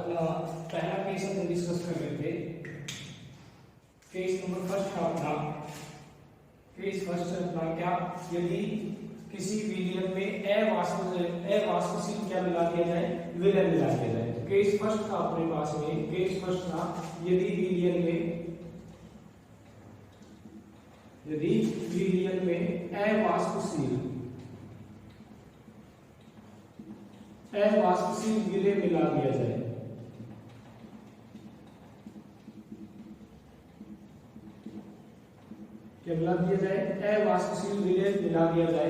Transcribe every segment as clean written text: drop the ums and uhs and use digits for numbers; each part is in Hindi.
पहला केस हम डिस्कस कर रहे थे। केस नंबर फर्स्ट था अपना, केस फर्स्ट अपना क्या, यदि किसी विलयन में अवाष्पशील क्या मिला दिया जाए, विलयन मिला दिया जाए। तो केस फर्स्ट था अपने पास में, केस फर्स्ट था यदि विलयन में अवाष्पशील विलय मिला दिया जाए। क्या मिला दिया जाए, अवाष्पशील विलय मिला दिया जाए।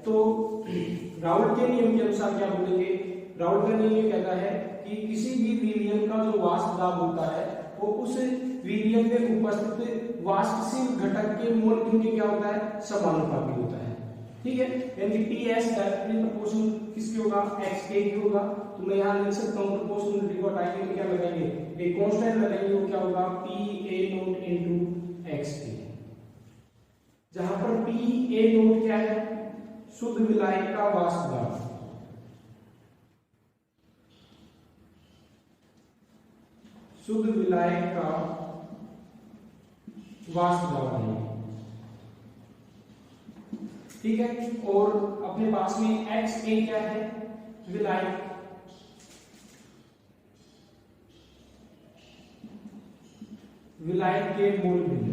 तो राउल्ट के नियम के अनुसार क्या बोलेंगे, राउल्ट का नियम ये कहता है कि किसी भी विलयन का जो वाष्प दाब होता है वो उस विलयन में उपस्थित वाष्पशील घटक के मोल के क्या होता है, समानुपाती होता है। ठीक है, यानी PS डायरेक्टली प्रोपोर्शनल किसके होगा, x के की होगा। तो मैं यहां लिख सकता हूं प्रोपोर्शनलिटी को हटाएंगे तो क्या लगाएंगे, एक कांस्टेंट लगाएंगे, वो क्या होगा PA0 इनटू x के, जहां पर PA0 क्या है, शुद्ध विलायक का वाष्प दाब, शुद्ध विलायक का वाष्प दाब है। ठीक है, और अपने पास में XA क्या है, विलायक, विलायक के मोल भिन्न,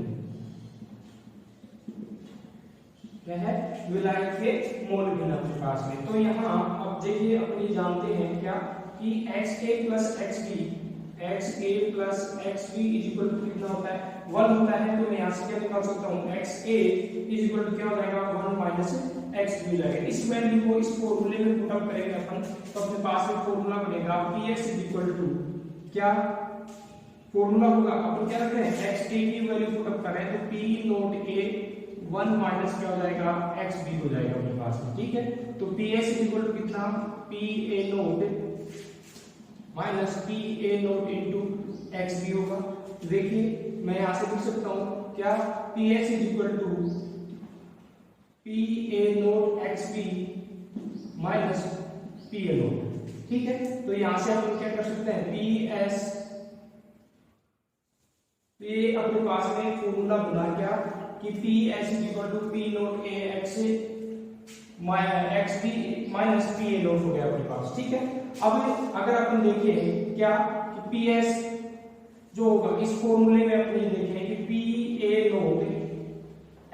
क्या है, विलायक के मोल भिन्न अपने पास में। तो यहां अब देखिए अपनी जानते हैं क्या कि XA plus XB is equal to कितना होता है, 1 होता है। तो मैं यहां से क्या निकाल सकता हूं, XA इज इक्वल टू क्या हो जाएगा, 1 माइनस XB जाएगा। इस वैल्यू को इस फॉर्मूले में पुट अप करेंगे अपन, तो अपने पास में फॉर्मूला बनेगा PS इज इक्वल टू क्या, फॉर्मूला होगा अपन क्या रख रहे हैं, XA की वैल्यू पुट अप कर रहे हैं, तो P नोट A 1 माइनस क्या हो जाएगा, XB हो जाएगा अपने पास में। ठीक है, तो PS इज इक्वल टू कितना, PA note minus PA0 into XB होगा। देखिए मैं यहां से लिख सकता हूं क्या, PS is equal to PA0 XB minus PA0। ठीक है, तो यहां से हम क्या कर सकते हैं, PS ये अपने पास में फॉर्मूला बना क्या कि PS is equal to P0 XB minus PA0 हो गया अपने पास। ठीक है, अब अगर अपन देखें क्या कि PS जो होगा इस फॉर्मूले में अपने देखें कि PA0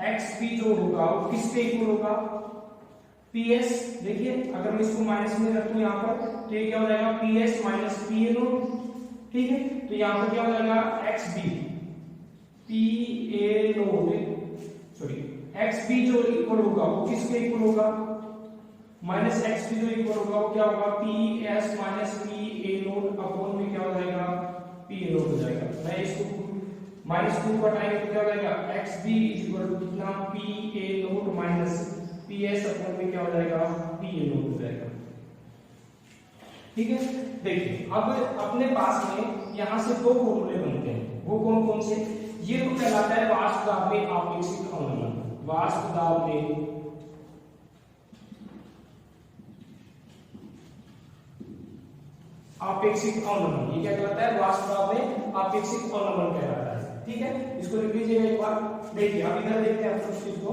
XB जो होगा वो किसके इक्वल होगा, PS। देखिए अगर मैं इसको माइनस में रखूं यहां पर तो ये क्या हो जाएगा, PS माइनस PA0। ठीक है, तो यहां पर क्या हो जाएगा, XB XB जो इक्वल होगा वो किसके इक्वल होगा, माइनस XB जो इक्वल होगा वो क्या होगा, PS माइनस PA0 अपॉन में क्या हो जाएगा, PA0 हो जाएगा। मैं इसको माइनस 2 का टाइम क्या हो जाएगा, XB इज इक्वल टू कितना, PA0 माइनस PS अपॉन में क्या हो जाएगा, PA0 हो जाएगा। ठीक है, देखिए अब अपने पास में यहां से दो फॉर्मूले बनते हैं, वो कौन कौन से, ये तो कहलाता है वाष्प दाब में आपेक्षिक अवनमन, वाष्प दाब में आपेक्षिक अवनमन, ये क्या कहलाता है, वाष्प दाब में आपेक्षिक अवनमन कहलाता है। ठीक है, इसको लिख लीजिएगा एक बार। देखिए अब इधर देखते हैं उस चीज को,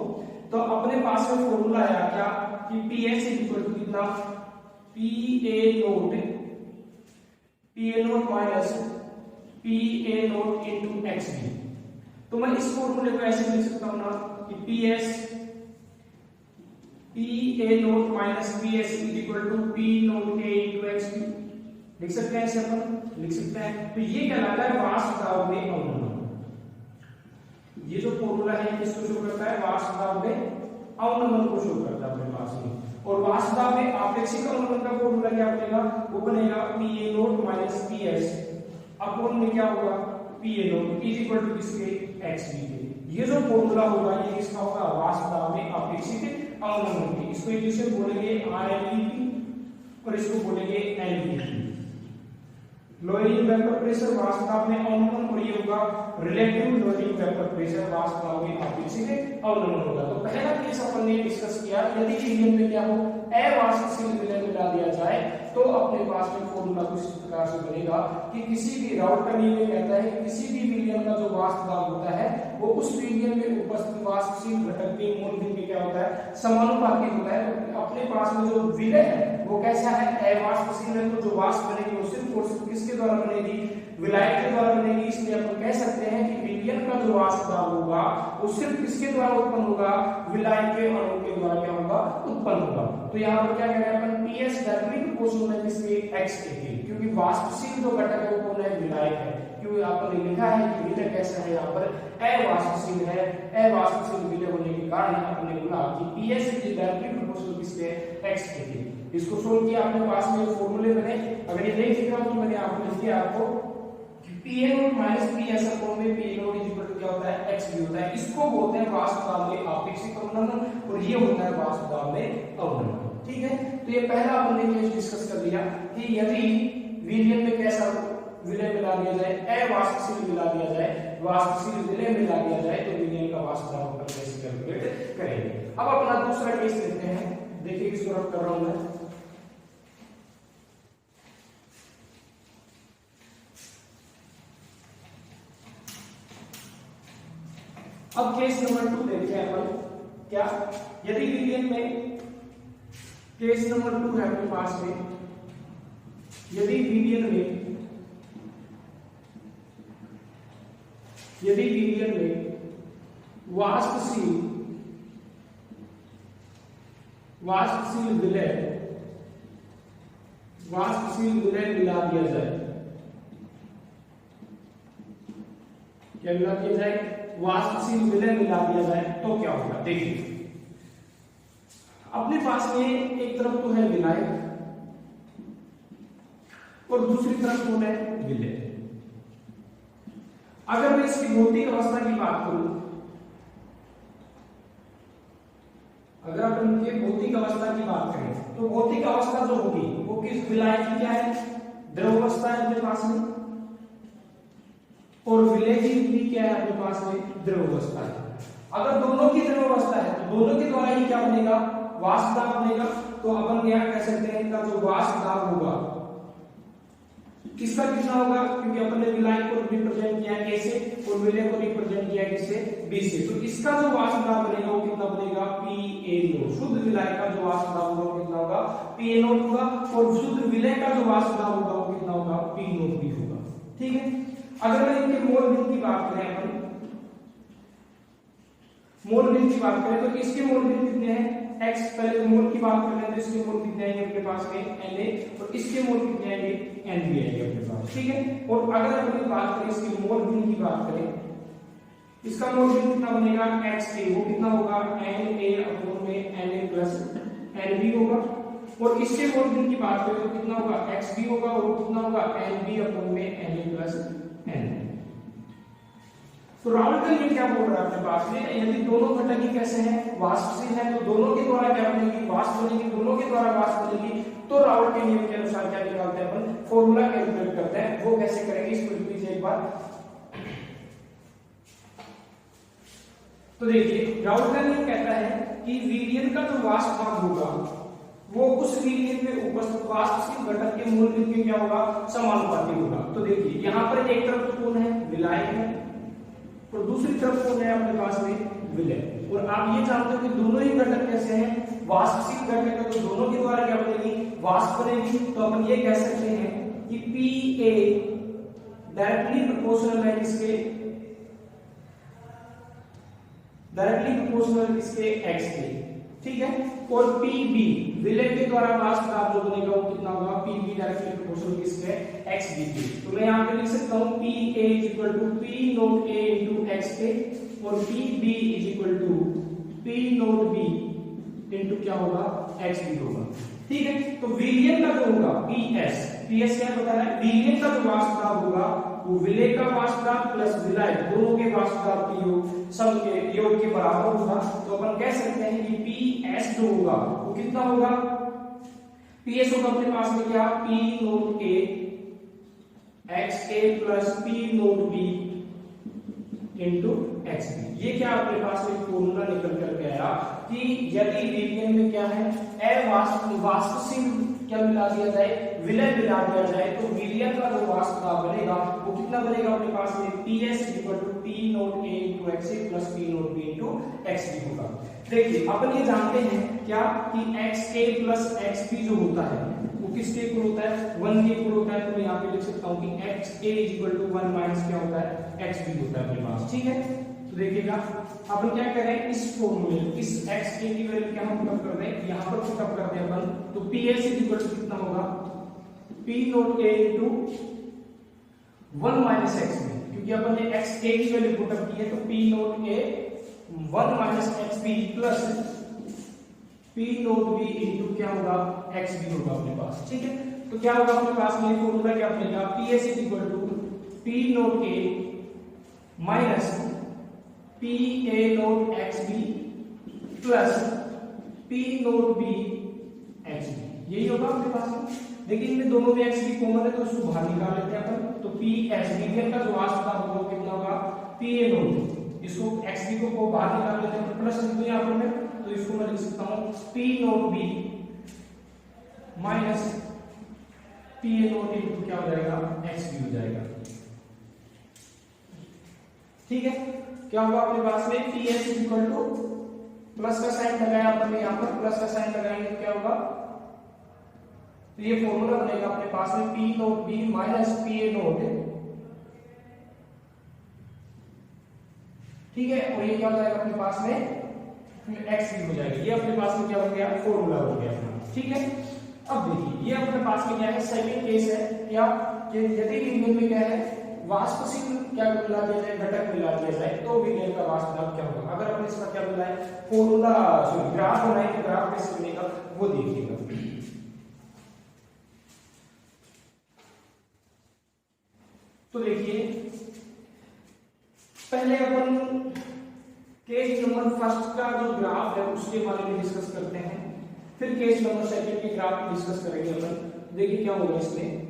तो अपने पास में फॉर्मूला आया क्या कि PS इज इक्वल टू कितना, PA0 minus PA0 into XB। तो मैं इस फॉर्मूले को ऐसे लिख सकता हूं ना कि PA0 minus PS is equal to P0 A into XB। लिख सकते हैं ऐसे अपन लिख सकते हैं। तो ये कहलाता है वाष्प दाब में अवनमन। ये जो फॉर्मूला है किसको शो करता है, वाष्प दाब में अवनमन को शो करता है अपने पास में। और वाष्प दाब में आपेक्षिक अवनमन का फॉर्मूला क्या बनेगा, वो बनेगा PA0 माइनस PS अपॉन में क्या होगा, PA0 इज इक्वल टू किसके, XB के। ये जो फॉर्मूला होगा ये किसका होगा, वाष्प दाब में आपेक्षिक अवनमन की। इसको एक दूसरे बोलेंगे RLP और इसको बोलेंगे LVP, लोअरिंग वेपर प्रेशर वाष्प दाब में अवनमन, और ये होगा रिलेटिव लोअरिंग वेपर प्रेशर वाष्प दाब में आपेक्षिक अवनमन होगा। तो पहला केस अपन ने डिस्कस किया, यदि विलयन में क्या हो, अवाष्पशील विलय मिला दिया जाए तो अपने पास पास में फॉर्मूला कुछ इस प्रकार से बनेगा कि किसी भी राउट का नियम कहता है कि किसी भी विलयन का जो वाष्प दाब होता है वो उस विलयन में उपस्थित वाष्पशील घटक के मोल भिन्न में क्या होता है, समानुपातिक होता है। तो अपने पास में जो विलय है वो कैसा है, अवाष्पशील है। तो जो वाष्प बनेगी वो सिर्फ और सिर्फ किसके द्वारा बनेगी, विलायक के द्वारा बनेगी। इसलिए अपन कह सकते हैं कि विलयन का जो वाष्प दाब होगा वो सिर्फ किसके द्वारा उत्पन्न होगा, विलायक के अणु के द्वारा क्या होगा, उत्पन्न होगा। तो यहाँ पर क्या कह रहे हैं अपन, पीएस डायरेक्टली प्रोपोर्शनल है किसके, एक्स के, क्योंकि वाष्पशील जो घटक है वो कौन है, विलायक है। क्योंकि आपने लिखा है कि विलय कैसा है, यहाँ पर अवाष्पशील है। अवाष्पशील विलय होने के कारण आपने बोला कि पीएस इज डायरेक्टली प्रोपोर्शनल किसके, एक्स के। इसको सोल्व किया अपने पास में फॉर्मूले बने। अगर ये नहीं लिखा तो मैंने आपको लिख दिया आपको Pn माइनस Ps अपॉन में P0 इक्वल टू क्या होता है, x भी होता है। इसको बोलते हैं वाष्प दाब में आपेक्षिक अवनमन और ये होता है वाष्प दाब में अवनमन। ठीक है, तो ये पहला अपन ने केस डिस्कस कर दिया कि यदि विलयन में कैसा विलय मिला दिया जाए, अवाष्पशील मिला दिया जाए, वाष्पशील विलय मिला दिया जाए तो विलयन का वाष्प दाब अपन कैसे कैलकुलेट करेंगे। अब अपना दूसरा केस लेते हैं, देखिए किसको रख कर रहा हूं मैं। अब केस नंबर 2 देखते हैं अपन, क्या यदि विलयन में केस नंबर 2 है अपने पास में, यदि विलयन में वाष्पशील विलय मिला दिया जाए, क्या मिला दिया जाए, वाष्पशील विलय मिला दिया जाए तो क्या होगा। देखिए अपने पास में एक तरफ तो है विलायक और दूसरी तरफ कौन है, विलय। अगर मैं इसकी भौतिक अवस्था की बात करूं, अगर अपन इनके भौतिक अवस्था की बात करें तो भौतिक अवस्था जो होगी वो किस विलायक की क्या है, द्रव अवस्था है अपने पास में, और विलय की भी क्या है अपने पास में, द्रव अवस्था है। अगर दोनों की द्रव अवस्था है तो दोनों के द्वारा ही क्या बनेगा, वाष्प दाब बनेगा। तो अपन क्या कह सकते हैं, इनका जो वाष्प दाब होगा किसका कितना होगा, क्योंकि अपन ने विलायक को रिप्रेजेंट किया ए से और विलय को रिप्रेजेंट किया किससे, बी से। तो इसका जो वाष्प दाब बनेगा वो कितना बनेगा, PA0। शुद्ध विलायक का जो वाष्प दाब होगा वो कितना होगा, PA0 होगा, और शुद्ध विलय का जो वाष्प दाब होगा वो कितना होगा, P0 भी होगा। ठीक है, अगर मैं इनके मोल भिन्न की बात करें, अपन मोल भिन्न की बात करें तो इसके मोल भिन्न कितने हैं, x। पहले तो मोल की बात कर लें तो इसके मोल कितने आएंगे अपने पास में, Na, और इसके मोल कितने आएंगे, Nb आएंगे अपने पास। ठीक है, और अगर अपनी बात करें इसकी मोल भिन्न की बात करें, इसका मोल भिन्न कितना बनेगा, Xa, वो कितना होगा, Na अपॉन में Na प्लस Nb होगा। और इसके मोल भिन्न की बात करें तो कितना होगा, Xb होगा, और वो कितना होगा, Nb अपॉन में Na प्लस N। तो राउल का नियम क्या बोल रहा है अपने पास में, यदि दोनों घटक ही कैसे हैं, वाष्पशील है, तो दोनों के द्वारा क्या बनेगी, वाष्प बनेगी, दोनों के द्वारा वाष्प बनेगी। तो राउल के नियम के अनुसार क्या निकालते हैं अपन, फॉर्मूला कैलकुलेट करते हैं। वो कैसे करेंगे इसको लिख लीजिए एक बार। तो देखिए राउल का नियम कहता है कि विलयन का जो वाष्प दाब होगा वो उस विलयन में उपस्थित वाष्पशील घटक के मूल भिन्न क्या होगा, समानुपातिक होगा। तो देखिए यहाँ पर एक तरफ तो कौन है, विलायक है, और दूसरी तरफ कौन है अपने पास में, विलय। और आप ये जानते हो कि दोनों ही घटक कैसे हैं, वाष्पशील घटक है, तो दोनों के द्वारा क्या बनेगी, वाष्प बनेगी। तो अपन ये कह सकते हैं कि Pa डायरेक्टली प्रोपोर्शनल है किसके, डायरेक्टली प्रोपोर्शनल किसके, x के। ठीक है, और Pb विलय के द्वारा वाष्प दाब जो बनेगा वो कितना होगा, Pb डायरेक्टली प्रोपोर्शनल किसके, xb। तो मैं यहां पे लिख सकता हूं Pa P0 A into xk और Pb P0 B into क्या होगा, xb होगा। ठीक है, तो विलयन का जो होगा PS क्या बता रहा है, विलयन का जो वाष्प दाब होगा वो विलय का वाष्प दाब प्लस विलायक दोनों के वाष्प दाब के योग सब के योग के बराबर होगा। तो अपन कह सकते हैं कि PS जो होगा वो कितना होगा, PS होगा अपने पास में क्या, P0 A XA plus P0 B into XB। ये क्या अपने पास में फॉर्मूला निकल कर के आया कि यदि विलयन में क्या है, वाष्पशील क्या मिला दिया जाए, विलय मिला दिया जाए, तो विलय का जो वाष्प दाब बनेगा वो कितना बनेगा अपने पास में, PS P note A into XA plus P note B into XB होगा। देखिए अपन ये जानते हैं क्या कि XA प्लस XB जो होता है वो किसके इक्वल होता है, 1 के इक्वल होता है। तो मैं यहाँ पे लिख सकता हूँ कि XA इक्वल टू 1 माइनस क्या होता है, XB होता है अपने पास, ठीक है। तो देखिएगा अपन क्या करें, इस फॉर्मूले इस XA की वैल्यू क्या हम पुटअप कर दें, यहाँ पर पुटअप करते हैं अपन, तो PS इक्वल टू कितना होगा, P note A into 1 minus XB, क्योंकि अपन ने XA की वैल्यू पुटअप की है, तो P note A 1 minus XB plus P note B into क्या होगा, XB होगा अपने पास, ठीक है। तो क्या होगा अपने पास में फॉर्मूला क्या बनेगा, PS equal to P note A minus PA naught XB plus P note B XB, यही होगा अपने पास में। देखिए इनमें दोनों में XB कॉमन है तो उसको बाहर निकाल लेते हैं अपन, तो PSB का जो वाष्प दाब होगा कितना होगा, PA नोट, इसको XB को बाहर निकाल लेते हैं, प्लस लिखते हैं यहाँ पर मैं, तो इसको मैं लिख सकता हूँ P note B minus PA nought into क्या हो जाएगा, XB हो जाएगा, ठीक है। क्या होगा अपने पास में, PS इक्वल टू प्लस का साइन लगाया अपन यहाँ पर, प्लस का साइन लगाएंगे क्या होगा, तो ये फॉर्मूला बनेगा अपने पास में P note B minus PA note, ठीक है। और ये क्या हो जाएगा अपने पास में XB हो जाएगा, ये अपने पास में क्या हो गया, फॉर्मूला हो गया अपना, ठीक है। अब देखिए ये अपने पास में क्या है, सेकंड केस है क्या, कि यदि ईंधन में क्या है वाष्पशील क्या मिला दिया जाए, घटक मिला दिया जाए, तो विलयन का वाष्प दाब क्या होगा। अगर अपन इसका क्या मिला है फॉर्मूला, ग्राफ बनाए तो ग्राफ कैसे बनेगा वो देखिएगा। तो देखिए पहले अपन केस नंबर फर्स्ट का जो ग्राफ है उसके बारे में डिस्कस करते हैं, फिर केस नंबर सेकंड के ग्राफ डिस्कस करेंगे अपन। देखिए क्या होगा इसमें,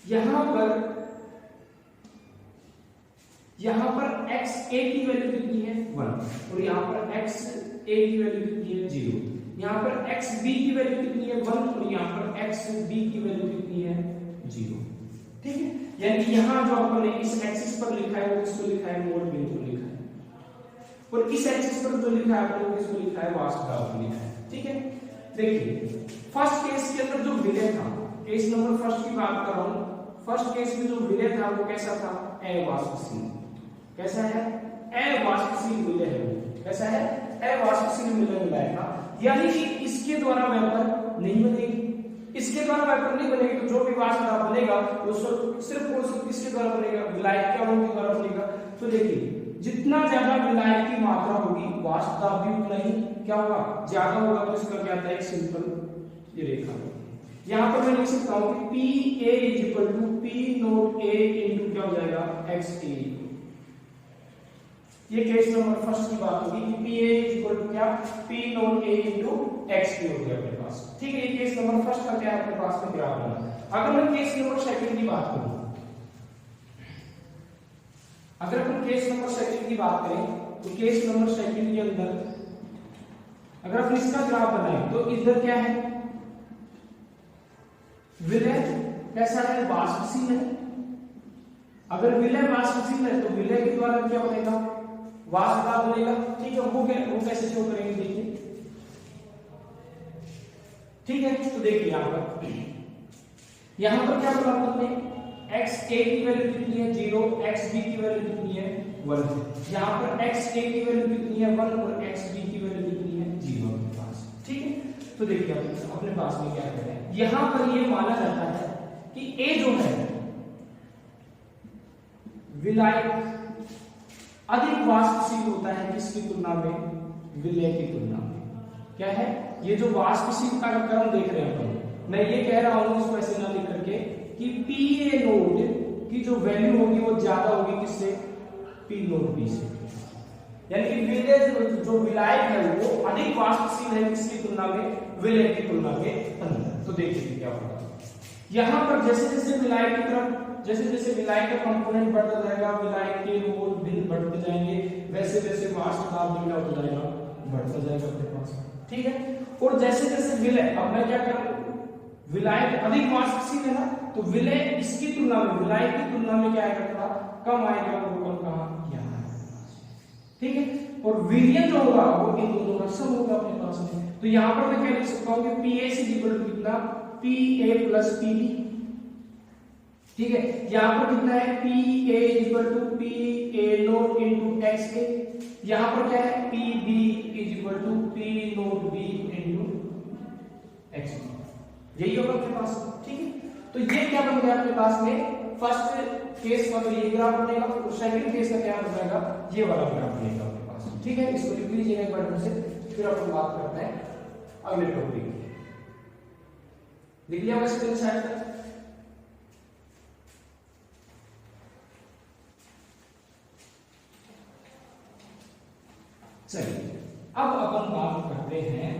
यहां पर XA की वैल्यू कितनी है 1, और यहां पर XA की वैल्यू कितनी है 0, यहां पर XB की वैल्यू कितनी है 1, और यहां पर XB की वैल्यू कितनी है 0, ठीक है। यानी कि यहां जो आपने इस एक्सिस पर लिखा है वो किसको लिखा है, मोल बिंदु लिखा है, और इस एक्सिस पर जो लिखा है आपने वो किसको लिखा है, वाष्प दाब लिखा है, ठीक है। देखिए फर्स्ट केस के अंदर जो विलय था, केस नंबर फर्स्ट की बात कर रहा हूं, फर्स्ट केस में जो विलय था वो कैसा था, अवाष्पशील, कैसा है, अवाष्पशील विलय है वो, कैसा है, अवाष्पशील विलय मिलाया था, यानी कि इसके द्वारा वेपर नहीं बनेगी, इसके द्वारा वेपर नहीं बनेगी, तो जो भी वाष्प दाब बनेगा वो सिर्फ और सिर्फ किसके द्वारा बनेगा, विलायक के अणु के द्वारा बनेगा। तो देखिए जितना ज्यादा विलायक की मात्रा होगी वाष्प दाब भी उतना ही क्या होगा, ज्यादा होगा, तो इसका क्या आता है, एक सिंपल ये रेखा। यहां पर मैं लिख सकता हूं कि PA equal to P note A into क्या हो जाएगा, XA। ये केस नंबर फर्स्ट की बात होगी कि PA इक्वल टू क्या, P note A into XA हो गया अपने पास, ठीक है। ये केस नंबर फर्स्ट का क्या है अपने पास में ग्राफ बना। अगर मैं केस नंबर सेकंड की बात करूं, अगर अपन केस नंबर सेकंड की बात करें, तो केस नंबर सेकंड के अंदर अगर अपन इसका ग्राफ बनाए तो इधर क्या है, विलय कैसा है, वाष्पशील है। अगर विलय वाष्पशील है तो विलय के द्वारा क्या बनेगा, वाष्प दाब बनेगा, ठीक है। वो कैसे शो करेंगे देखिए, ठीक है। तो देखिए यहां पर क्या बोला हमने, XA की वैल्यू कितनी है 0, XB की वैल्यू कितनी है 1, यहां पर XA की वैल्यू कितनी है 1 और XB की वैल्यू कितनी है 0 अपने पास, ठीक है। तो देखिए अपने पास में क्या करें, यहां पर ये माना जाता है कि A जो है विलायक अधिक वाष्पशील होता है किसकी तुलना में, विलय की तुलना में। क्या है ये जो वाष्पशील का क्रम देख रहे हैं अपन, मैं ये कह रहा हूं इसको ऐसे ना लिख करके कि PA नोड की जो वैल्यू होगी वो ज्यादा होगी किससे, P नोड B से, यानी कि विलय जो विलायक है वो अधिक वाष्पशील है किसकी तुलना में, विलय की तुलना के अंदर। तो देखिए क्या होगा, यहां पर जैसे जैसे विलायक की तरफ, जैसे जैसे विलायक का कंपोनेंट बढ़ता जाएगा, विलायक के मोल भिन्न बढ़ते जाएंगे, वैसे वैसे वाष्प दाब भी क्या होता जाएगा, बढ़ता जाएगा अपने पास। ठीक है। और जैसे जैसे विलय, अब मैं क्या कर रहा हूं, विलायक अधिक वाष्पशील है ना, तो विलय इसकी तुलना में, विलायक की तुलना में क्या आएगा, कम आएगा, वो कम कहां, यहां, ठीक है। और वीर्य जो होगा वो इन दोनों का सम होगा अपने पास में। तो यहां पर मैं क्या लिख सकता हूं कि PS इक्वल टू कितना, PA प्लस PB, ठीक है। यहां पर कितना है, PA equal to PA nought into XA, यहां पर क्या है, PB equal to P note B into XB, यही होगा अपने पास, ठीक है। तो ये क्या बन गया अपने पास में, फर्स्ट केस का तो ये ग्राफ बनेगा, और सेकंड केस का क्या बन जाएगा, ये वाला ग्राफ बनेगा अपने पास, ठीक है। इसको लिख लीजिएगा एक बार से, फिर अपन बात करते हैं अगले टॉपिक की। लिख लिया वैसे तो साइड तक, चलिए अब अपन बात करते हैं,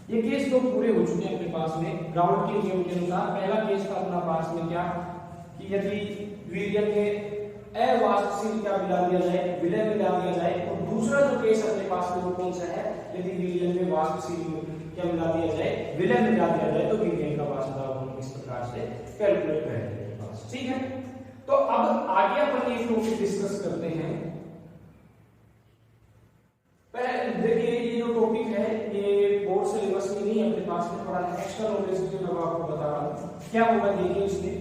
ये केस तो पूरे हो चुके हैं अपने पास में राउल्ट के नियम के अनुसार। पहला केस था अपना पास में क्या, कि यदि वीर्य के अवाष्पशील क्या मिला दिया जाए, विलय मिला दिया जाए, और दूसरा जो केस अपने पास में वो कौन सा है, यदि वीर्य में वाष्पशील क्या मिला दिया जाए, विलय मिला दिया जाए, तो वीर्य का वाष्प दाब हम इस प्रकार से कैलकुलेट करेंगे अपने पास, ठीक है। तो अब आगे अपन ये टॉपिक डिस्कस करते हैं। देखिए ये जो टॉपिक है ये बोर्ड सिलेबस में नहीं है अपने पास में, थोड़ा एक्स्ट्रा नॉलेज जो मैं आपको बता रहा हूं क्या होगा। देखिए इसमें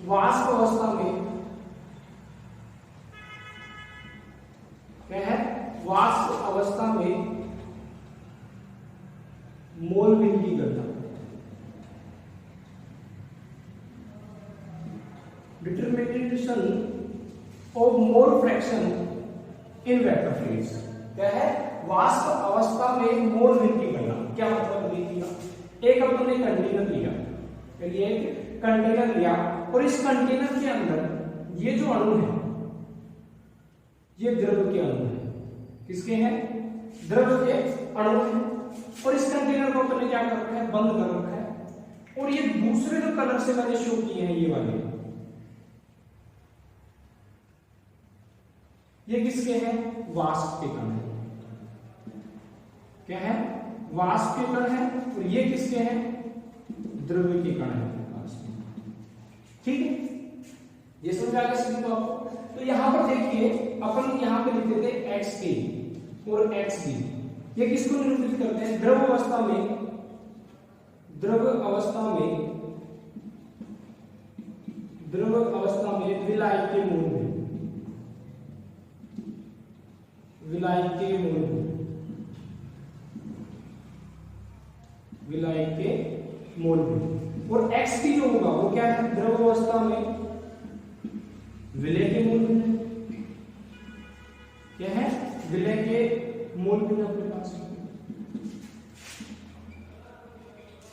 वाष्प अवस्था में क्या है, वाष्प अवस्था में मोलबिन की गणना, determination of mole fraction in vector fields, क्या है, वाष्प अवस्था में मोलबिन की गणना। क्या मतलब देखिएगा, एक अपन ने कंटेनर लिया, चलिए एक कंटेनर लिया, और इस कंटेनर के अंदर ये जो अणु है ये द्रव के अणु है, किसके हैं, द्रव के अणु हैं। और इस कंटेनर को अपन ने क्या कर रखा है, बंद कर रखा है। और ये दूसरे जो कलर से मैंने शो किए हैं ये वाले, ये किसके हैं, वाष्प के कण है, क्या है, वाष्प के कण है। और ये किसके हैं, द्रव के कण है, ठीक है। ये समझ आ गया सभी को आपको। तो यहां पर देखिए अपन यहां पे लिखते थे XA और XB, ये किसको निरूपित करते हैं, द्रव अवस्था में, द्रव अवस्था में, द्रव अवस्था में विलायक के मूल में, विलायक के मूल में, विलायक के मूल में। और XB जो होगा वो क्या है, द्रव अवस्था में विलय के मूल में, क्या है, विलय के मूल में अपने पास,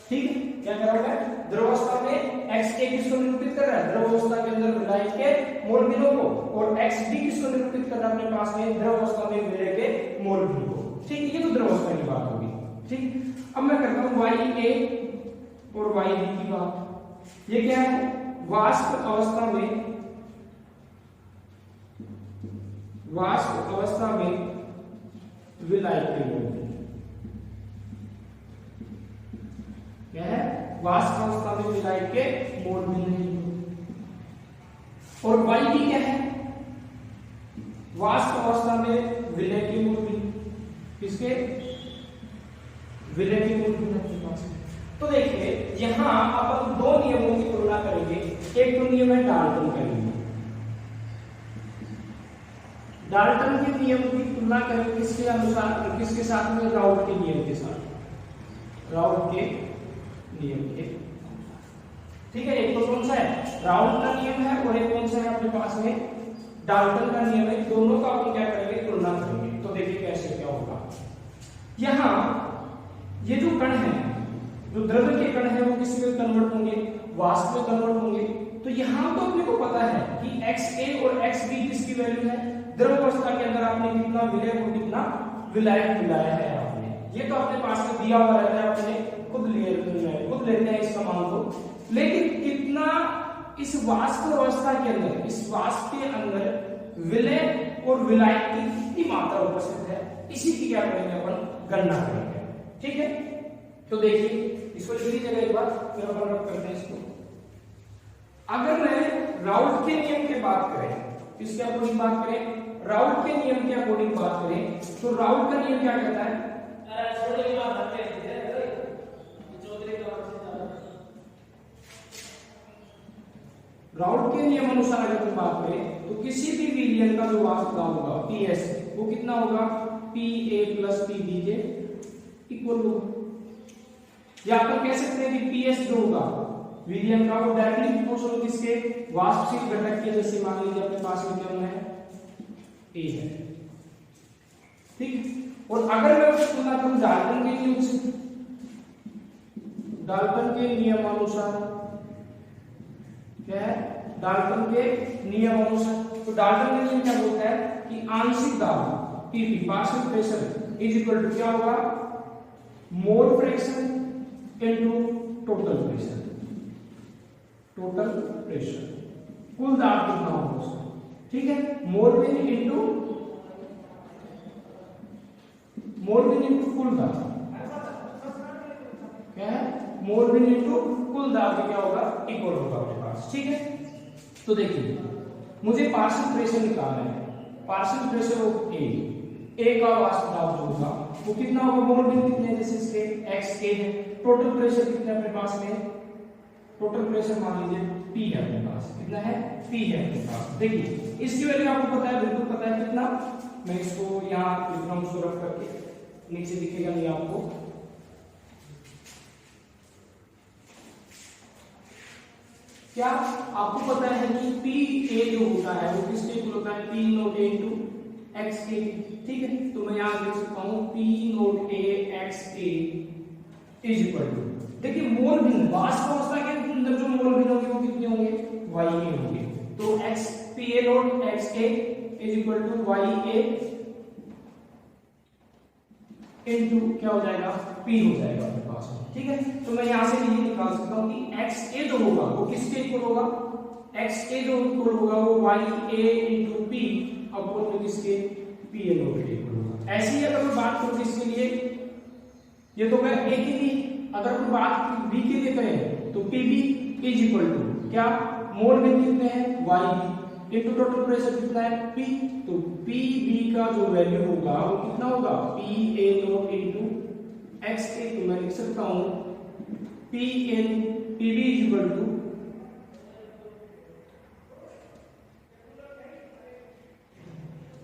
ठीक है। क्या कर रहा है, द्रव अवस्था में XA किसको निरूपित कर रहा है, द्रव अवस्था के अंदर विलायक के मोल बिंदु को, और XB किसको निरूपित कर रहा है अपने पास में, द्रव अवस्था में विलय के मोल बिंदु को, ठीक है। ये तो द्रव अवस्था की बात होगी, ठीक। अब मैं करता हूं YA और YB की बात। ये क्या है, वाष्प अवस्था में, वाष्प अवस्था में विलायक के मूल, क्या है, वाष्प अवस्था में विलायक के मोल में नहीं। और YB क्या है, वाष्प अवस्था में विलय के मूल में, किसके, विलय के मूल में अपने पास। तो देखिए यहां अपन दो नियमों की तुलना करेंगे। एक तो नियम है डाल्टन का नियम, डाल्टन के नियम की तुलना करेंगे किसके अनुसार, किसके साथ में, राउल्ट के नियम के साथ, राउल्ट के नियम के, ठीक है। एक तो कौन सा है, राउल्ट का नियम है, और एक कौन सा है अपने पास में, डाल्टन का नियम है। दोनों का अपन क्या करेंगे, तुलना करेंगे। तो देखिए कैसे क्या होगा। यहां ये जो कण है, जो द्रव के कण है, वो किस में कन्वर्ट होंगे, वाष्प में कन्वर्ट होंगे। तो यहां तो अपने को पता है कि XA और XB किसकी वैल्यू है, द्रव अवस्था के अंदर आपने कितना विलय और कितना विलायक मिलाया है आपने, ये तो अपने पास में दिया हुआ रहता है, आपने खुद लेते हैं इसका मान को। लेकिन कितना इस वाष्प अवस्था के अंदर, इस वाष्प के अंदर विलय और विलायक की कितनी मात्रा उपस्थित है, इसी की क्या करेंगे अपन, गणना करेंगे। ठीक है, तो देखिए इसको लिख लीजिएगा एक बार, फिर अपन रब करते हैं इसको। अगर मैं राउल्ट के नियम की बात करें, किसके अकॉर्डिंग बात करें, राउल्ट के नियम के अकॉर्डिंग बात करें, तो राउल्ट का नियम क्या कहता है, राउल्ट के नियम अनुसार अगर हम बात करें तो किसी भी विलयन का जो वाष्प दाब होगा पीएस, वो कितना होगा, पीए प्लस पीबी के इक्वल होगा। या अपन कह सकते हैं कि पीएस जो होगा विलयन का, वो डायरेक्टली प्रोपोर्शनल किसके, वाष्पशील घटक के, जैसे मान लीजिए अपने पास में क्या है, ए है। ठीक, और अगर मैं उसकी तुलना करूं डाल्टन के नियम से, डाल्टन के नियमानुसार, क्या है, डाल्टन के नियम अनुसार, तो डाल्टन के नियम क्या बोलता है कि आंशिक दाब P P, partial pressure is equal to क्या होगा, mole fraction into total pressure, total pressure, कुल दाब कितना होगा उसका। ठीक है, मोलविन इनटू कुल दाब, क्या है, मोलविन इनटू कुल दाब क्या होगा, इक्वल होगा अपने पास। ठीक है, तो देखिए मुझे पार्शियल प्रेशर निकालना है, पार्शियल प्रेशर ऑफ ए का वाष्प दाब जो होगा वो कितना होगा, मोलविन कितने हैं, जैसे इसके एक्स ए है, टोटल प्रेशर कितना है अपने पास में, टोटल प्रेशर मान लीजिए P है अपने पास, कितना है, P है अपने पास। देखिए इसकी वैल्यू आपको पता है, बिल्कुल पता है कितना, मैं इसको यहाँ लिख रहा हूँ, उसको रख करके, नीचे दिखेगा नहीं आपको, क्या आपको पता है कि पी ए जो होता है वो किसके इक्वल होता है, P nought A into X A. ठीक है, तो मैं यहां लिख सकता हूं P nought A X A is equal to, देखिए मोल भिन्न, वाष्प अवस्था के अंदर जो मोल भिन्न होंगे वो कितने होंगे, वाई ए होंगे, तो X P A nought X A is equal to Y A into क्या हो जाएगा, पी हो जाएगा अपने पास में। ठीक है, तो मैं यहां से ये निकाल सकता हूं कि एक्स ए जो होगा वो किसके इक्वल होगा, एक्स ए जो इक्वल होगा वो Y A into P upon में किसके, पी ए नोट के इक्वल होगा। ऐसी ही अगर मैं बात करूं किसके लिए, ये तो मैं ए के लिए, अगर कोई बात बी के लिए करें तो P B is equal to क्या, मोल में कितने हैं, Y B into total pressure कितना है, पी, तो पी बी का जो वैल्यू होगा वो कितना होगा, P A naught into X A, तो मैं लिख सकता हूं P N P B is equal to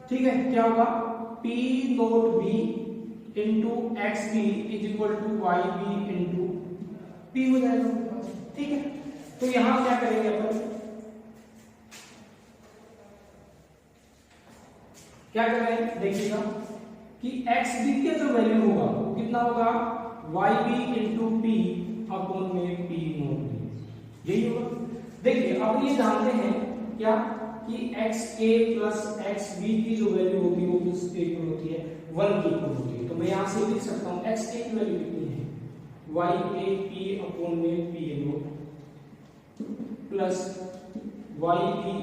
ठीक है, क्या होगा, P note B into X B is equal to Y B into P हो जाएगा। ठीक है, तो यहां क्या करेंगे अपन, क्या कर रहे हैं देखिएगा कि एक्स बी के जो वैल्यू होगा वो कितना होगा, Y B into P upon में पी नोट बी, यही होगा। देखिए अब ये जानते हैं क्या कि X A plus X B की जो वैल्यू होगी वो किसके इक्वल होती है, 1 के इक्वल होती है। तो मैं यहां से लिख सकता हूं एक्स ए की वैल्यू कितनी है, वाई ए पी अपॉन में P naught plus Y B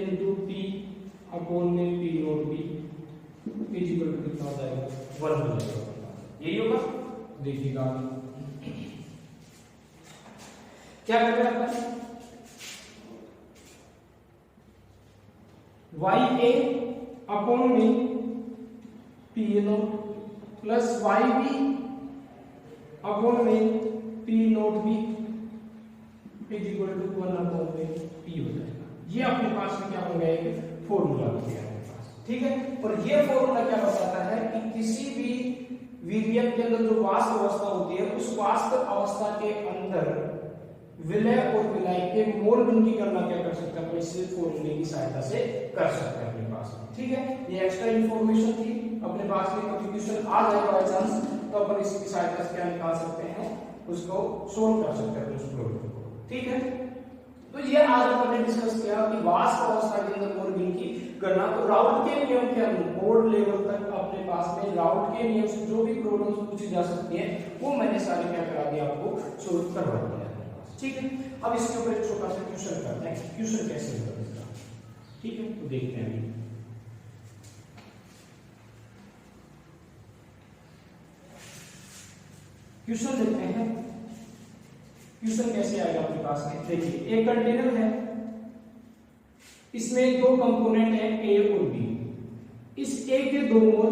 into P upon में P note B is equal to कितना हो जाएगा, 1 हो जाएगा, यही होगा। देखिएगा क्या कर रहे हैं अपन, वाई ए अपॉन में P naught plus Y B upon में P note B is equal to 1 upon में पी हो जाएगा। ये अपने पास में क्या हो गया, एक फॉर्मूला हो गया अपने पास। ठीक है, और ये फॉर्मूला क्या बताता है कि किसी भी विलयन के अंदर जो वाष्प अवस्था होती है उस वाष्प अवस्था के अंदर विलय और विलायक के मोल भिन्न की गणना क्या कर सकते हैं, इस फॉर्मूले की सहायता से कर सकते हैं अपने पास। ठीक है, ये एक्स्ट्रा इंफॉर्मेशन थी, अपने पास में कभी क्वेश्चन आ जाएगा बाय चांस तो अपन इसकी सहायता से क्या निकाल सकते हैं, उसको सोल्व कर सकते हैं उस प्रॉब्लम को। ठीक है, तो ये आज अपन ने डिस्कस किया कि वाष्प अवस्था के अंदर मोल भिन्न की गणना, तो राउल्ट के नियम के अनुसार बोर्ड लेवल तक अपने पास में राउल्ट के नियम से जो भी प्रॉब्लम्स पूछी जा सकती है वो मैंने सारे क्या करा दिया, आपको सोल्व करवा दिया। ठीक है, अब इसके ऊपर एक छोटा सा क्वेश्चन करते हैं, क्वेश्चन कैसे होगा इसका। ठीक है, तो देखते हैं अभी। क्वेश्चन देखते हैं, क्वेश्चन कैसे आएगा आपके पास में। देखिए एक कंटेनर है, इसमें दो कंपोनेंट है ए और बी। इस ए के 2 मोल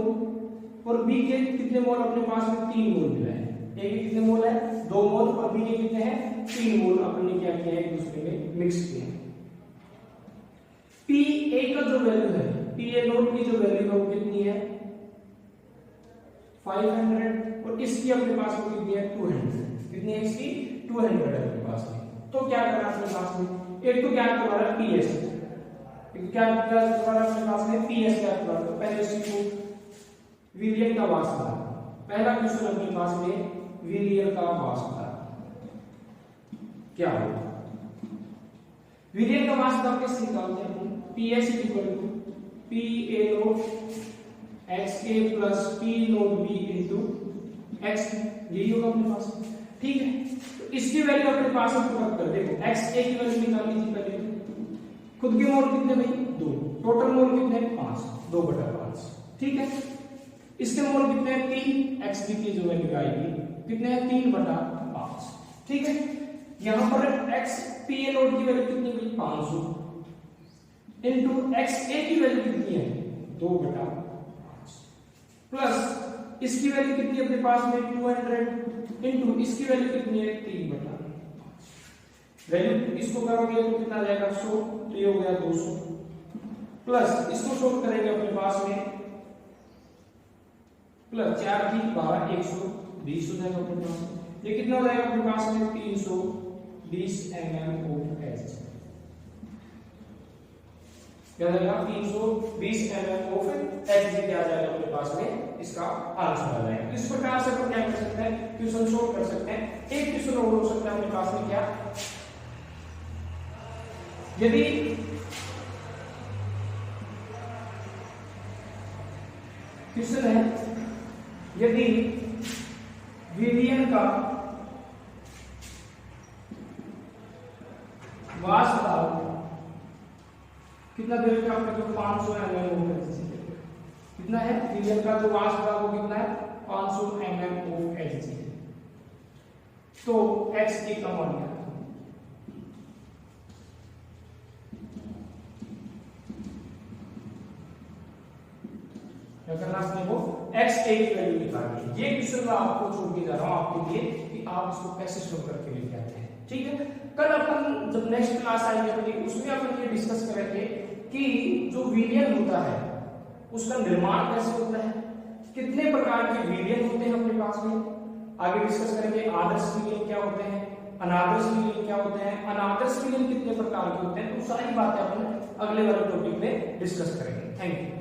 और बी के कितने मोल अपने पास में 3 मोल मिला है। ए के कितने मोल है 2 मोल और बी के कितने हैं 3 मोल अपने क्या किया है एक दूसरे में मिक्स किए हैं। पी ए का जो वैल्यू है, पी ए नोट की जो वैल्यू है वो कितनी है 500 और इसकी अपने पास में कितनी है 200। कितनी है इसकी 200 है अपने पास में। तो क्या करना है अपने पास में, एक तो क्या करना है पीएस, क्या करना है अपने पास में पीएस क्या करना है। तो पहले इसको विलियन का वास्ता, पहला क्वेश्चन अपने पास में विलियन का वास्ता क्या होगा। विलियन का वास्ता कैसे निकालते हैं, P S equal to P A nought X A plus P note B into X, यही होगा अपने पास। ठीक है, तो इसकी वैल्यू अपने पास में पुट कर देखो, एक्स ए की वैल्यू निकालनी थी पहले, खुद के मोल कितने भाई 2, टोटल मोल कितने 5, 2/5। ठीक है, इसके मोल कितने हैं 3, एक्स बी की जो वैल्यू आएगी कितने हैं 3/5। ठीक है, यहां पर एक्स पी ए नोट की वैल्यू कितनी हुई 500 इंटू एक्स ए की वैल्यू कितनी है 2/5 प्लस इसकी वैल्यू कितनी है अपने पास में 200 इंटू इसकी वैल्यू कितनी है 3/5। वैल्यू इसको करोगे तो कितना आ जाएगा 100, तो ये हो गया 200 प्लस इसको सोल्व करेंगे अपने पास में प्लस 4 की 12 120 हो जाएगा अपने पास में। ये कितना हो जाएगा अपने पास में 320 mm ऑफ एच, क्या जाएगा 320 mm ऑफ एच क्या आ जाएगा अपने पास में, इसका आंसर आ जाएगा। इस प्रकार से हम क्या कर सकते हैं क्वेश्चन सोल्व कर सकते हैं। एक क्वेश्चन और हो सकता है अपने पास में, क्या यदि क्वेश्चन है यदि विलियन का वास्ता कितना दे रखा आपने तो 500 mm ऑफ एच, कितना है विलियन का जो वास्ता वो कितना है 500 mm ऑफ एच, तो x की का मान क्या करना है वो x a की वैल्यू निकालनी। ये क्वेश्चन मैं आपको छोड़ के जा रहा हूं आपके लिए कि आप इसको कैसे सोल्व करके लेके आते हैं। ठीक है, कल अपन जब नेक्स्ट क्लास आएगी अपनी उसमें अपन ये डिस्कस करेंगे कि जो विलियन होता है उसका निर्माण कैसे होता है, कितने प्रकार के विलियन होते हैं अपने पास में, आगे डिस्कस करेंगे। आदर्श विलियन क्या होते हैं, अनादर्श विलियन क्या होते हैं, अनादर्श विलियन कितने प्रकार के होते हैं, तो सारी बातें अपन अगले वाले टॉपिक में डिस्कस करेंगे। Thank you.